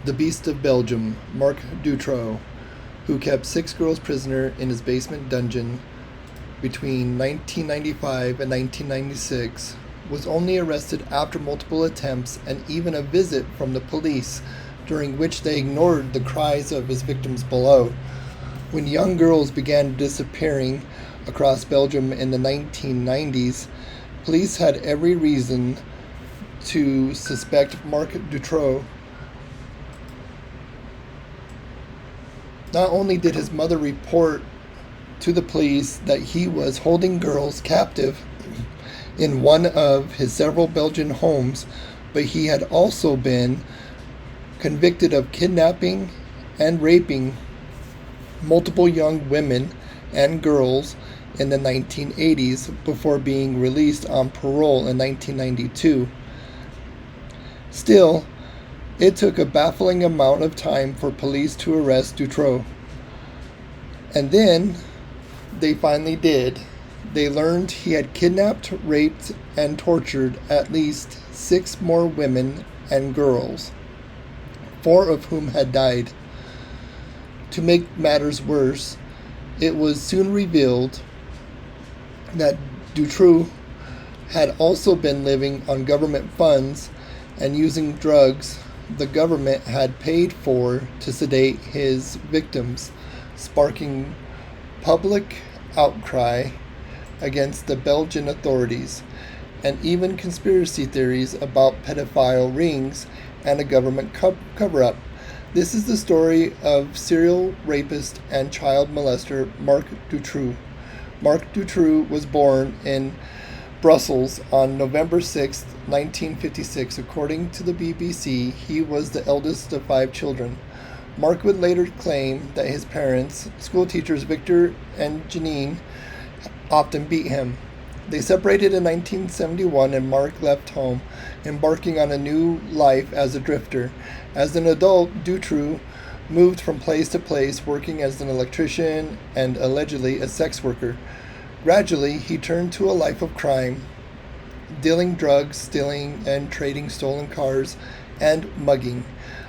The Beast of Belgium, Marc Dutroux, who kept 6 girls prisoner in his basement dungeon between 1995 and 1996, was only arrested after multiple attempts and even a visit from the police, during which they ignored the cries of his victims below. When young girls began disappearing across Belgium in the 1990s, police had every reason to suspect Marc Dutroux. Not only did his mother report to the police that he was holding girls captive in one of his several Belgian homes, but he had also been convicted of kidnapping and raping multiple young women and girls in the 1980s before being released on parole in 1992. Still, it took a baffling amount of time for police to arrest Dutroux. And then they finally did. They learned he had kidnapped, raped, and tortured at least 6 more women and girls, 4 of whom had died. To make matters worse, it was soon revealed that Dutroux had also been living on government funds and using drugs the government had paid for to sedate his victims, sparking public outcry against the Belgian authorities, and even conspiracy theories about pedophile rings and a government cover-up. This is the story of serial rapist and child molester Marc Dutroux. Marc Dutroux was born in Brussels on November 6, 1956. According to the BBC, he was the eldest of 5 children. Marc would later claim that his parents, school teachers Victor and Janine, often beat him. They separated in 1971 and Marc left home, embarking on a new life as a drifter. As an adult, Dutroux moved from place to place, working as an electrician and allegedly a sex worker. Gradually, he turned to a life of crime, dealing drugs, stealing and trading stolen cars, and mugging.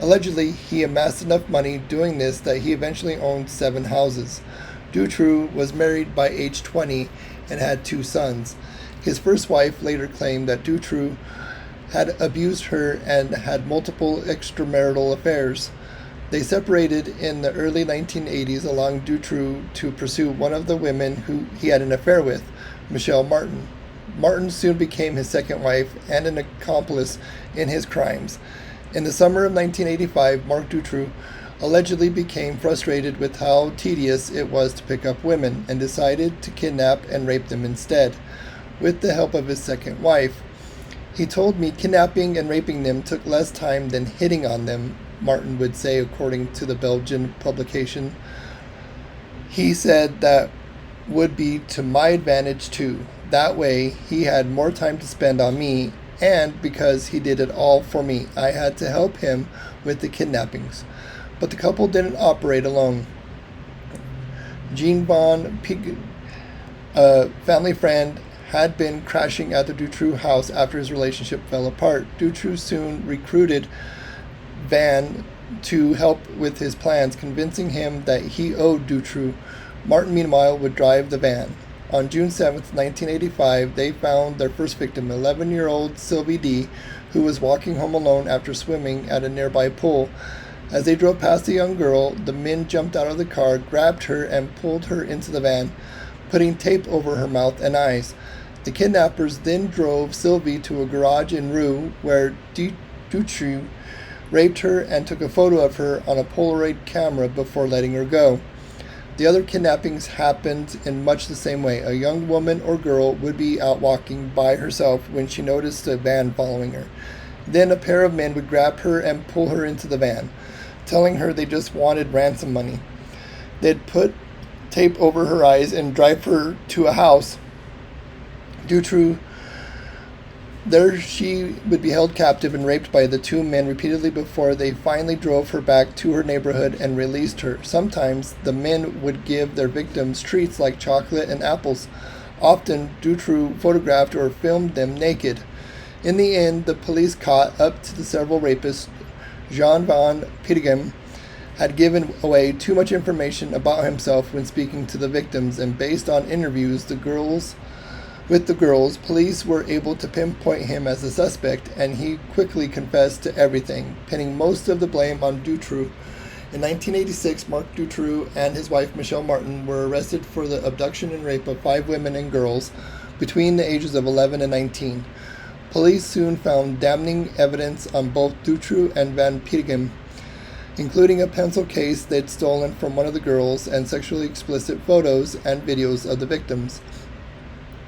Allegedly, he amassed enough money doing this that he eventually owned 7 houses. Dutroux was married by age 20 and had 2 sons. His first wife later claimed that Dutroux had abused her and had multiple extramarital affairs. They separated in the early 1980s, allowing Dutroux to pursue one of the women who he had an affair with, Michelle Martin. Martin soon became his second wife and an accomplice in his crimes. In the summer of 1985, Marc Dutroux allegedly became frustrated with how tedious it was to pick up women and decided to kidnap and rape them instead, with the help of his second wife. He told me kidnapping and raping them took less time than hitting on them, Martin would say, according to the Belgian publication. He said that would be to my advantage too. That way, he had more time to spend on me, and because he did it all for me, I had to help him with the kidnappings. But the couple didn't operate alone. Jean Von Pig, a family friend, had been crashing at the Dutroux house after his relationship fell apart. Dutroux soon recruited Van to help with his plans, convincing him that he owed Dutroux. Martin, meanwhile, would drive the van. On June 7, 1985, they found their first victim, 11-year-old Sylvie D., who was walking home alone after swimming at a nearby pool. As they drove past the young girl, the men jumped out of the car, grabbed her, and pulled her into the van, putting tape over her mouth and eyes. The kidnappers then drove Sylvie to a garage in Rue, where Dutroux raped her and took a photo of her on a Polaroid camera before letting her go. The other kidnappings happened in much the same way. A young woman or girl would be out walking by herself when she noticed a van following her. Then a pair of men would grab her and pull her into the van, telling her they just wanted ransom money. They'd put tape over her eyes and drive her to a house. Dutroux, there she would be held captive and raped by the 2 men repeatedly before they finally drove her back to her neighborhood and released her. Sometimes the men would give their victims treats like chocolate and apples. Often Dutroux photographed or filmed them naked. In the end, the police caught up to the several rapists Jean van Petegem, had given away too much information about himself when speaking to the victims, and based on interviews with the girls, police were able to pinpoint him as a suspect, and he quickly confessed to everything, pinning most of the blame on Dutroux. In 1986, Marc Dutroux and his wife Michelle Martin were arrested for the abduction and rape of 5 women and girls between the ages of 11 and 19. Police soon found damning evidence on both Dutroux and Van Petegem, including a pencil case they'd stolen from one of the girls and sexually explicit photos and videos of the victims.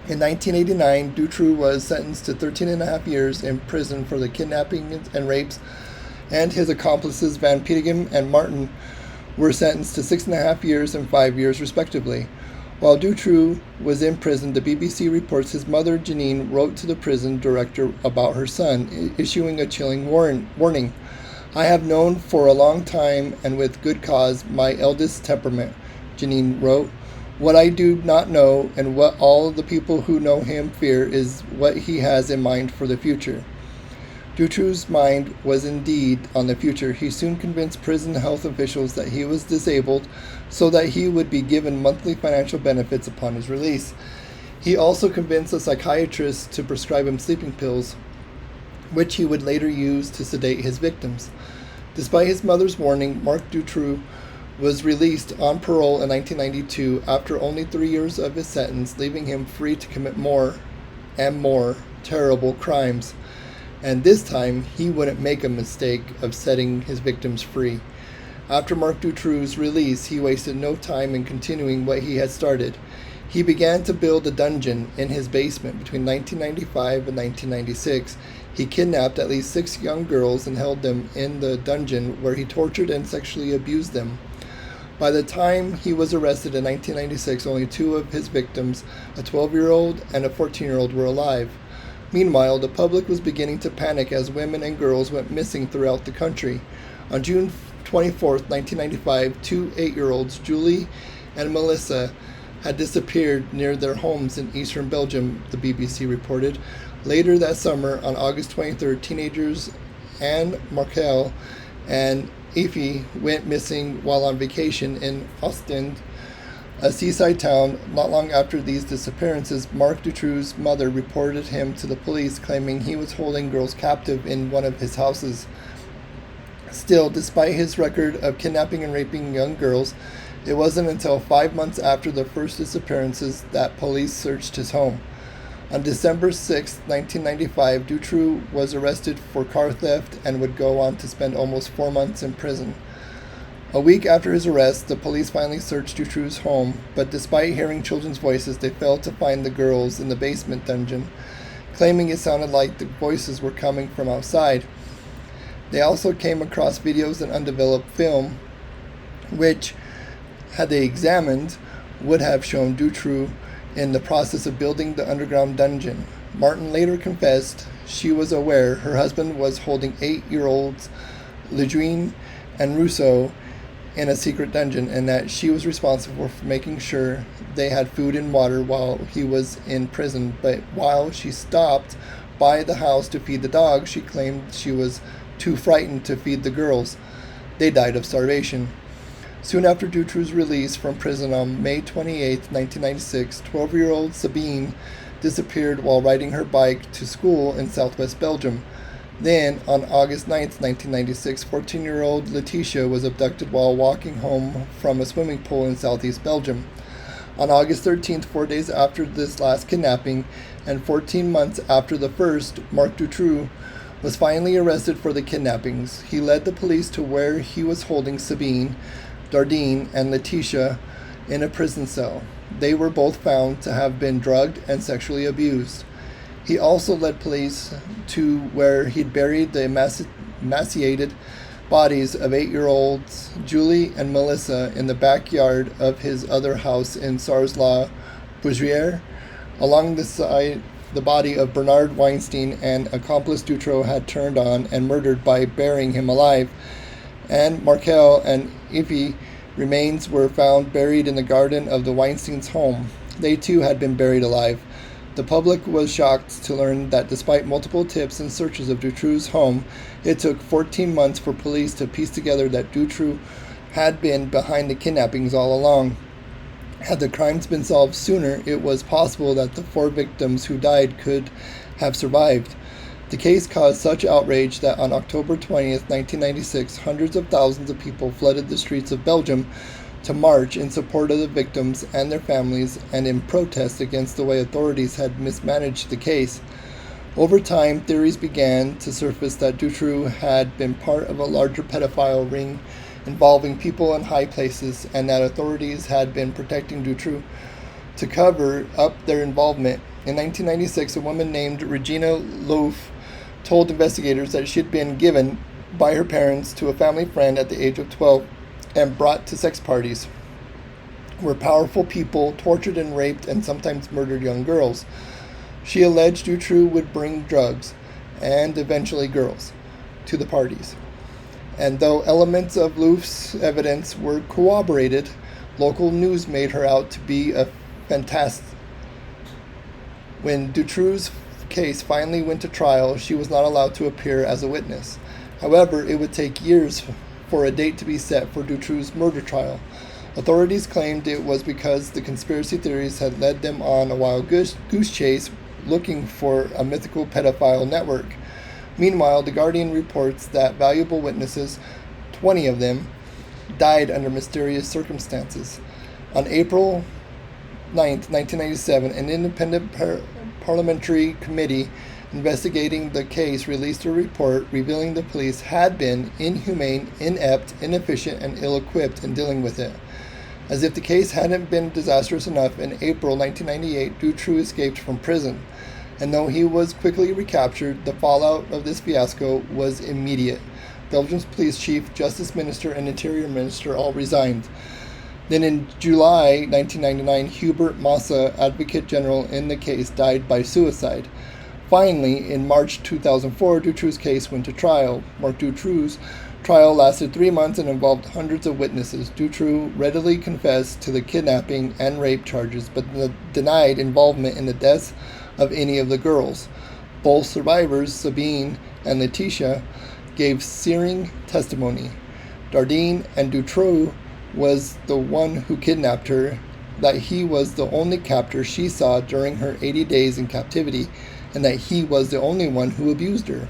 In 1989, Dutroux was sentenced to 13 and a half years in prison for the kidnapping and rapes, and his accomplices Van Petegem and Martin were sentenced to 6.5 years and 5 years respectively. While Dutroux was in prison, the BBC reports his mother Janine wrote to the prison director about her son, issuing a chilling warning. "I have known for a long time, and with good cause, my eldest's temperament," Janine wrote. "What I do not know, and what all the people who know him fear, is what he has in mind for the future." Dutroux's mind was indeed on the future. He soon convinced prison health officials that he was disabled so that he would be given monthly financial benefits upon his release. He also convinced a psychiatrist to prescribe him sleeping pills, which he would later use to sedate his victims. Despite his mother's warning, Marc Dutroux was released on parole in 1992 after only 3 years of his sentence, leaving him free to commit more and more terrible crimes. And this time, he wouldn't make a mistake of setting his victims free. After Marc Dutroux's release, he wasted no time in continuing what he had started. He began to build a dungeon in his basement between 1995 and 1996. He kidnapped at least 6 young girls and held them in the dungeon, where he tortured and sexually abused them. By the time he was arrested in 1996, only 2 of his victims, a 12-year-old and a 14-year-old, were alive. Meanwhile, the public was beginning to panic as women and girls went missing throughout the country. On June 24, 1995, 2 8-year-olds, Julie and Melissa, had disappeared near their homes in eastern Belgium, the BBC reported. Later that summer, on August 23rd, teenagers Anne Markel and Ify went missing while on vacation in Ostend, a seaside town. Not long after these disappearances, Marc Dutroux's mother reported him to the police, claiming he was holding girls captive in one of his houses. Still, despite his record of kidnapping and raping young girls, it wasn't until 5 months after the first disappearances that police searched his home. On December 6, 1995, Dutroux was arrested for car theft and would go on to spend almost 4 months in prison. A week after his arrest, the police finally searched Dutroux's home, but despite hearing children's voices, they failed to find the girls in the basement dungeon, claiming it sounded like the voices were coming from outside. They also came across videos and undeveloped film, which, had they examined, would have shown Dutroux in the process of building the underground dungeon. Martin later confessed she was aware her husband was holding 8-year-olds Lejeune and Rousseau in a secret dungeon, and that she was responsible for making sure they had food and water while he was in prison. But while she stopped by the house to feed the dogs, she claimed she was too frightened to feed the girls. They died of starvation. Soon after Dutroux's release from prison on May 28, 1996, 12-year-old Sabine disappeared while riding her bike to school in southwest Belgium. Then, on August 9, 1996, 14-year-old Letitia was abducted while walking home from a swimming pool in southeast Belgium. On August 13th, 4 days after this last kidnapping, and 14 months after the first, Marc Dutroux was finally arrested for the kidnappings. He led the police to where he was holding Sabine, Dardine, and Letitia in a prison cell. They were both found to have been drugged and sexually abused. He also led police to where he'd buried the emaciated bodies of 8-year-olds Julie and Melissa in the backyard of his other house in Sars-la-Bougerie. Along the side, the body of Bernard Weinstein, an accomplice Dutroux had turned on and murdered by burying him alive. And Markel and Ify remains were found buried in the garden of the Weinstein's home. They too had been buried alive. The public was shocked to learn that despite multiple tips and searches of Dutroux's home, it took 14 months for police to piece together that Dutroux had been behind the kidnappings all along. Had the crimes been solved sooner, it was possible that the 4 victims who died could have survived. The case caused such outrage that on October 20th, 1996, hundreds of thousands of people flooded the streets of Belgium to march in support of the victims and their families and in protest against the way authorities had mismanaged the case. Over time, theories began to surface that Dutroux had been part of a larger pedophile ring involving people in high places, and that authorities had been protecting Dutroux to cover up their involvement. In 1996, a woman named Regina Louf told investigators that she had been given by her parents to a family friend at the age of 12 and brought to sex parties, where powerful people tortured and raped and sometimes murdered young girls. She alleged Dutroux would bring drugs, and eventually girls, to the parties. And though elements of Louf's evidence were corroborated, local news made her out to be a fantast. When Dutroux's case finally went to trial, she was not allowed to appear as a witness. However, it would take years for a date to be set for Dutroux's murder trial. Authorities claimed it was because the conspiracy theories had led them on a wild goose chase looking for a mythical pedophile network. Meanwhile, The Guardian reports that valuable witnesses, 20 of them, died under mysterious circumstances. On April 9, 1997, an independent parliamentary committee investigating the case released a report revealing the police had been inhumane, inept, inefficient, and ill-equipped in dealing with it. As if the case hadn't been disastrous enough, in April 1998, Dutroux escaped from prison. And though he was quickly recaptured, the fallout of this fiasco was immediate. Belgium's police chief, justice minister, and interior minister all resigned. Then in July 1999, Hubert Massa, advocate general in the case, died by suicide. Finally, in March 2004, Dutroux's case went to trial. Marc Dutroux' trial lasted 3 months and involved hundreds of witnesses. Dutroux readily confessed to the kidnapping and rape charges, but denied involvement in the deaths of any of the girls. Both survivors, Sabine and Laetitia, gave searing testimony. Dardine and Dutroux was the one who kidnapped her, that he was the only captor she saw during her 80 days in captivity, and that he was the only one who abused her.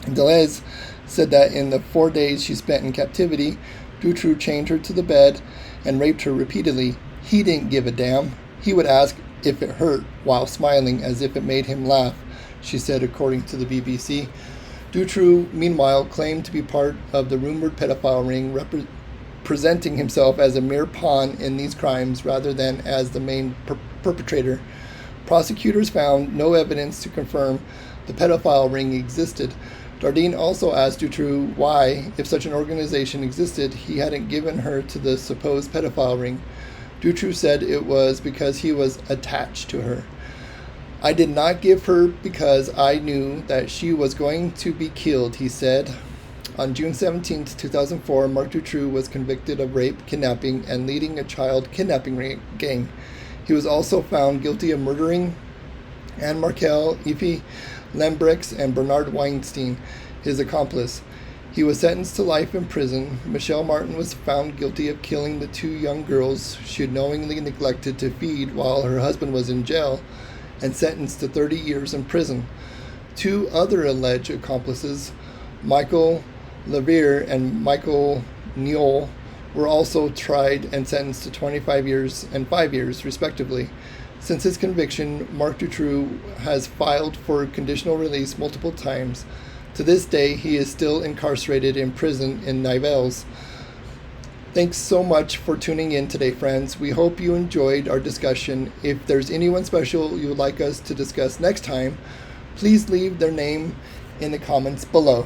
Deleuze said that in the 4 days she spent in captivity, Dutroux chained her to the bed and raped her repeatedly. He didn't give a damn. He would ask if it hurt while smiling as if it made him laugh, she said, according to the BBC. Dutroux, meanwhile, claimed to be part of the rumored pedophile ring, presenting himself as a mere pawn in these crimes rather than as the main perpetrator. Prosecutors found no evidence to confirm the pedophile ring existed. Dardine also asked Dutroux why, if such an organization existed, he hadn't given her to the supposed pedophile ring. Dutroux said it was because he was attached to her. I did not give her because I knew that she was going to be killed, he said. On June 17, 2004, Marc Dutroux was convicted of rape, kidnapping, and leading a child kidnapping gang. He was also found guilty of murdering Anne Markel, Efi Lambrechts, and Bernard Weinstein, his accomplice. He was sentenced to life in prison. Michelle Martin was found guilty of killing the 2 young girls she had knowingly neglected to feed while her husband was in jail, and sentenced to 30 years in prison. 2 other alleged accomplices, Michael Levere and Michael Niol, were also tried and sentenced to 25 years and 5 years, respectively. Since his conviction, Marc Dutroux has filed for conditional release multiple times. To this day, he is still incarcerated in prison in Nivelles. Thanks so much for tuning in today, friends. We hope you enjoyed our discussion. If there's anyone special you would like us to discuss next time, please leave their name in the comments below.